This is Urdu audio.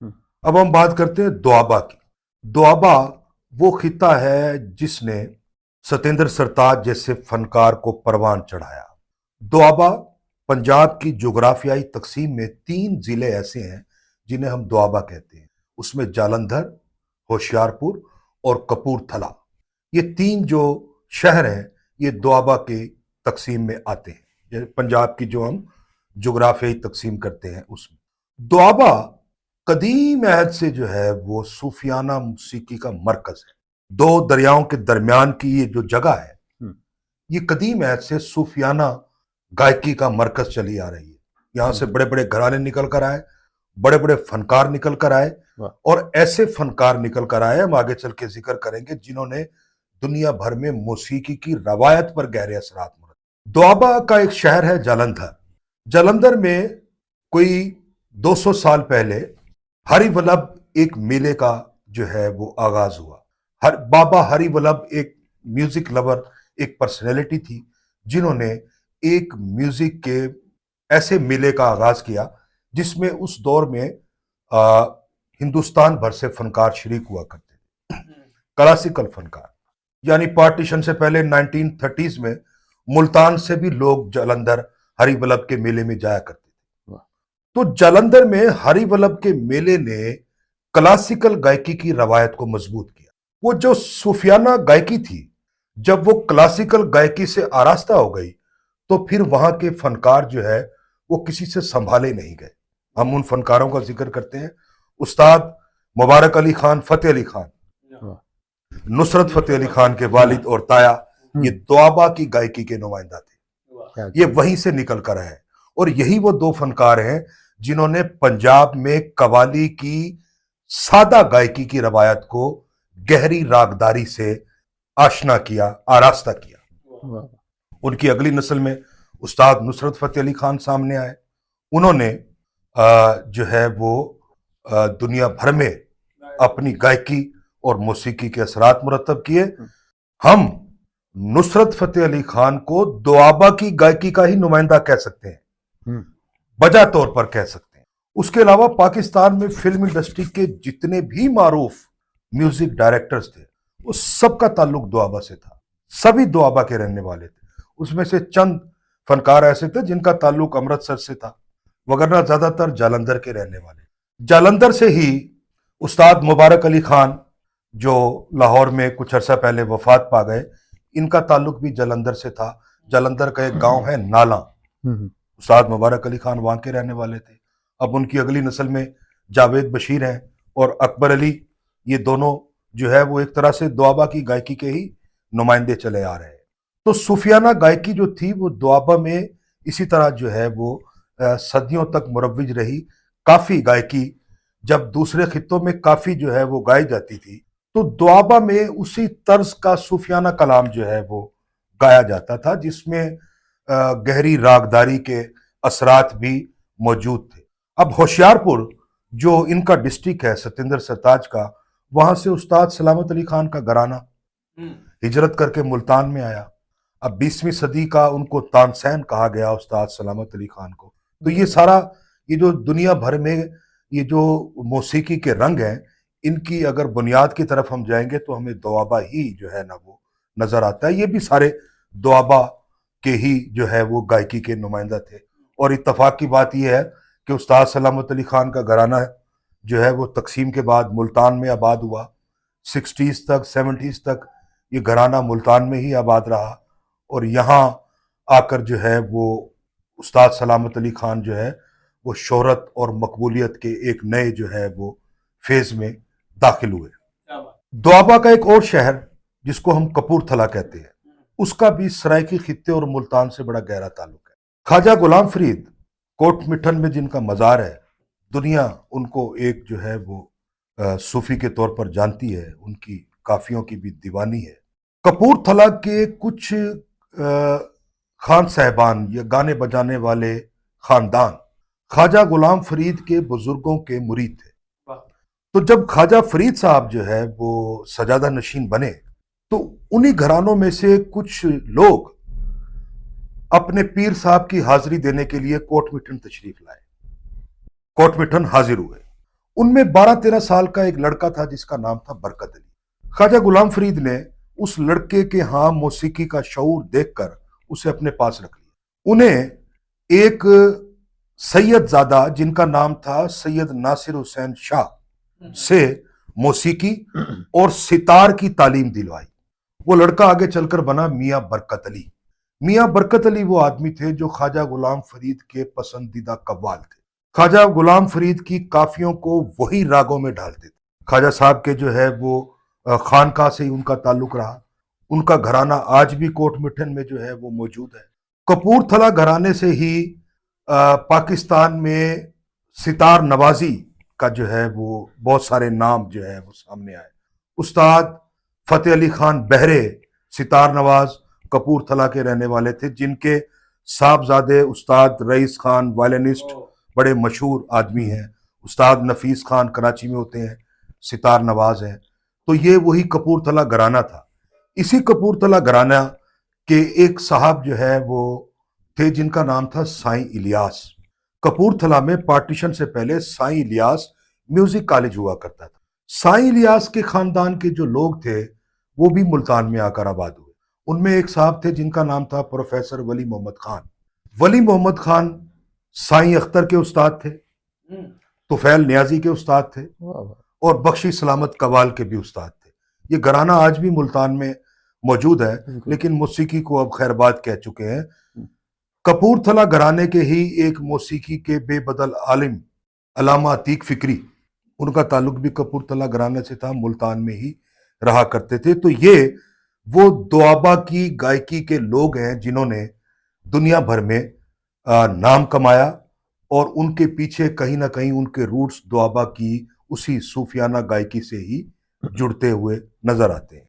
اب ہم بات کرتے ہیں دوآبا کی۔ دوآبا وہ خطہ ہے جس نے ستیندر سرتاج جیسے فنکار کو پروان چڑھایا۔ دوآبا پنجاب کی جغرافیائی تقسیم میں 3 ضلع ایسے ہیں جنہیں ہم دوآبا کہتے ہیں۔ اس میں جالندھر، ہوشیارپور اور کپور تھلا، یہ 3 جو شہر ہیں یہ دوآبا کی تقسیم میں آتے ہیں، یہ پنجاب کی جو ہم جغرافیائی تقسیم کرتے ہیں اس میں۔ دوآبا قدیم عہد سے جو ہے وہ صوفیانہ موسیقی کا مرکز ہے۔ 2 دریاؤں کے درمیان کی یہ جو جگہ ہے یہ قدیم عہد سے صوفیانہ گائکی کا مرکز چلی آ رہی ہے۔ یہاں سے بڑے بڑے گھرانے نکل کر آئے، بڑے بڑے فنکار نکل کر آئے، اور ایسے فنکار نکل کر آئے ہم آگے چل کے ذکر کریں گے جنہوں نے دنیا بھر میں موسیقی کی روایت پر گہرے اثرات مرتب۔ دوآبا کا ایک شہر ہے جالندھر۔ جالندھر میں کوئی 200 سال پہلے ہری ولبھ ایک میلے کا جو ہے وہ آغاز ہوا۔ بابا ہری ولبھ ایک میوزک لور، ایک پرسنالٹی تھی جنہوں نے ایک میوزک کے ایسے میلے کا آغاز کیا جس میں اس دور میں ہندوستان بھر سے فنکار شریک ہوا کرتے تھے، کلاسیکل فنکار۔ یعنی پارٹیشن سے پہلے 1930s میں ملتان سے بھی لوگ جالندھر ہری ولبھ کے میلے میں جایا کرتے تھے۔ تو جالندھر میں ہری ولبھ کے میلے نے کلاسیکل گائکی کی روایت کو مضبوط کیا۔ وہ جو صوفیانہ گائکی تھی جب وہ کلاسیکل گائکی سے آراستہ ہو گئی تو پھر وہاں کے فنکار جو ہے وہ کسی سے سنبھالے نہیں گئے۔ ہم ان فنکاروں کا ذکر کرتے ہیں، استاد مبارک علی خان فتح علی خان، نصرت فتح علی خان کے والد اور تایا، یہ دوآبا کی گائکی کے نمائندہ تھے، یہ وہیں سے نکل کر آئے، اور یہی وہ 2 فنکار ہیں جنہوں نے پنجاب میں قوالی کی سادہ گائکی کی روایت کو گہری راگداری سے آشنا کیا، آراستہ کیا۔ ان کی اگلی نسل میں استاد نصرت فتح علی خان سامنے آئے، انہوں نے جو ہے وہ دنیا بھر میں اپنی گائکی اور موسیقی کے اثرات مرتب کیے۔ ہم نصرت فتح علی خان کو دوآبا کی گائکی کا ہی نمائندہ کہہ سکتے ہیں، بجا طور پر کہہ سکتے ہیں۔ اس کے علاوہ پاکستان میں فلم انڈسٹری کے جتنے بھی معروف میوزک ڈائریکٹرز تھے وہ سب کا تعلق دوآبا سے تھا، سبھی دوآبا کے رہنے والے تھے۔ اس میں سے چند فنکار ایسے تھے جن کا تعلق امرتسر سے تھا، وگرنہ زیادہ تر جالندھر کے رہنے والے۔ جالندھر سے ہی استاد مبارک علی خان جو لاہور میں کچھ عرصہ پہلے وفات پا گئے، ان کا تعلق بھی جالندھر سے تھا۔ جالندھر کا ایک گاؤں ہے نالاں، استاد مبارک علی خان وہاں کے رہنے والے تھے۔ اب ان کی اگلی نسل میں جاوید بشیر ہیں اور اکبر علی، یہ دونوں جو ہے وہ ایک طرح سے دوآبا کی گائکی کے ہی نمائندے چلے آ رہے ہیں۔ تو صوفیانہ گائکی جو تھی وہ دوآبا میں اسی طرح جو ہے وہ صدیوں تک مروج رہی۔ کافی گائکی جب دوسرے خطوں میں کافی جو ہے وہ گائی جاتی تھی تو دوآبا میں اسی طرز کا صوفیانہ کلام جو ہے وہ گایا جاتا تھا جس میں گہری راگداری کے اثرات بھی موجود تھے۔ اب ہوشیارپور جو ان کا ڈسٹرکٹ ہے ستیندر سرتاج کا، وہاں سے استاد سلامت علی خان کا گھرانہ ہجرت کر کے ملتان میں آیا۔ اب 20ویں صدی کا ان کو تانسین کہا گیا استاد سلامت علی خان کو۔ تو یہ سارا یہ جو دنیا بھر میں یہ جو موسیقی کے رنگ ہیں، ان کی اگر بنیاد کی طرف ہم جائیں گے تو ہمیں دوآبا ہی جو ہے نا وہ نظر آتا ہے۔ یہ بھی سارے دوآبا کے ہی جو ہے وہ گائکی کے نمائندہ تھے، اور اتفاق کی بات یہ ہے کہ استاد سلامت علی خان کا گھرانہ جو ہے وہ تقسیم کے بعد ملتان میں آباد ہوا۔ 60s تک 70s تک یہ گھرانہ ملتان میں ہی آباد رہا، اور یہاں آ کر جو ہے وہ استاد سلامت علی خان جو ہے وہ شہرت اور مقبولیت کے ایک نئے جو ہے وہ فیز میں داخل ہوئے۔ دوآبا کا ایک اور شہر جس کو ہم کپور تھلا کہتے ہیں، اس کا بھی سرائکی خطے اور ملتان سے بڑا گہرا تعلق ہے۔ خواجہ غلام فرید کوٹ مٹھن میں جن کا مزار ہے، دنیا ان کو ایک جو ہے وہ صوفی کے طور پر جانتی ہے، ان کی کافیوں کی بھی دیوانی ہے۔ کپور تھلا کے کچھ خان صاحبان یا گانے بجانے والے خاندان خواجہ غلام فرید کے بزرگوں کے مرید تھے۔ تو جب خواجہ فرید صاحب جو ہے وہ سجادہ نشین بنے تو انہی گھرانوں میں سے کچھ لوگ اپنے پیر صاحب کی حاضری دینے کے لیے کوٹ مٹھن تشریف لائے، کوٹ مٹھن حاضر ہوئے، ان میں 12-13 سال کا ایک لڑکا تھا جس کا نام تھا برکت علی۔ خواجہ غلام فرید نے اس لڑکے کے ہاں موسیقی کا شعور دیکھ کر اسے اپنے پاس رکھ لیا۔ انہیں ایک سید زادہ جن کا نام تھا سید ناصر حسین شاہ سے موسیقی اور ستار کی تعلیم دلوائی۔ وہ لڑکا آگے چل کر بنا میاں برکت علی۔ میاں برکت علی وہ آدمی تھے جو خواجہ غلام فرید کے پسندیدہ قوال تھے۔ خواجہ غلام فرید کی کافیوں کو وہی راگوں میں ڈھالتے تھے۔ خواجہ صاحب کے جو ہے وہ خانقاہ سے ہی ان کا تعلق رہا۔ ان کا گھرانہ آج بھی کوٹ مٹھن میں جو ہے وہ موجود ہے۔ کپورتھلا گھرانے سے ہی پاکستان میں ستار نوازی کا جو ہے وہ بہت سارے نام جو ہے وہ سامنے آئے۔ استاد فتح علی خان بہرے ستار نواز کپورتھلا کے رہنے والے تھے، جن کے صاحبزادے استاد رئیس خان وائلنسٹ بڑے مشہور آدمی ہیں۔ استاد نفیس خان کراچی میں ہوتے ہیں، ستار نواز ہیں۔ تو یہ وہی کپورتھلا گھرانہ تھا۔ اسی کپورتھلا گھرانہ کے ایک صاحب جو ہے وہ تھے جن کا نام تھا سائیں الیاس۔ کپورتھلا میں پارٹیشن سے پہلے سائیں الیاس میوزک کالج ہوا کرتا تھا۔ سائیں الیاس کے خاندان کے جو لوگ تھے وہ بھی ملتان میں آ کر آباد ہوئے۔ ان میں ایک صاحب تھے جن کا نام تھا پروفیسر ولی محمد خان۔ ولی محمد خان سائیں اختر کے استاد تھے، طفیل نیازی کے استاد تھے، اور بخشی سلامت قوال کے بھی استاد تھے۔ یہ گھرانہ آج بھی ملتان میں موجود ہے، لیکن موسیقی کو اب خیر باد کہہ چکے ہیں۔ کپورتھلا گھرانے کے ہی ایک موسیقی کے بے بدل عالم علامہ عتیق فکری، ان کا تعلق بھی کپورتھلا گھرانے سے تھا، ملتان میں ہی رہا کرتے تھے۔ تو یہ وہ دوآبا کی گائکی کے لوگ ہیں جنہوں نے دنیا بھر میں نام کمایا، اور ان کے پیچھے کہیں نہ کہیں ان کے روٹس دوآبا کی اسی صوفیانہ گائکی سے ہی جڑتے ہوئے نظر آتے ہیں۔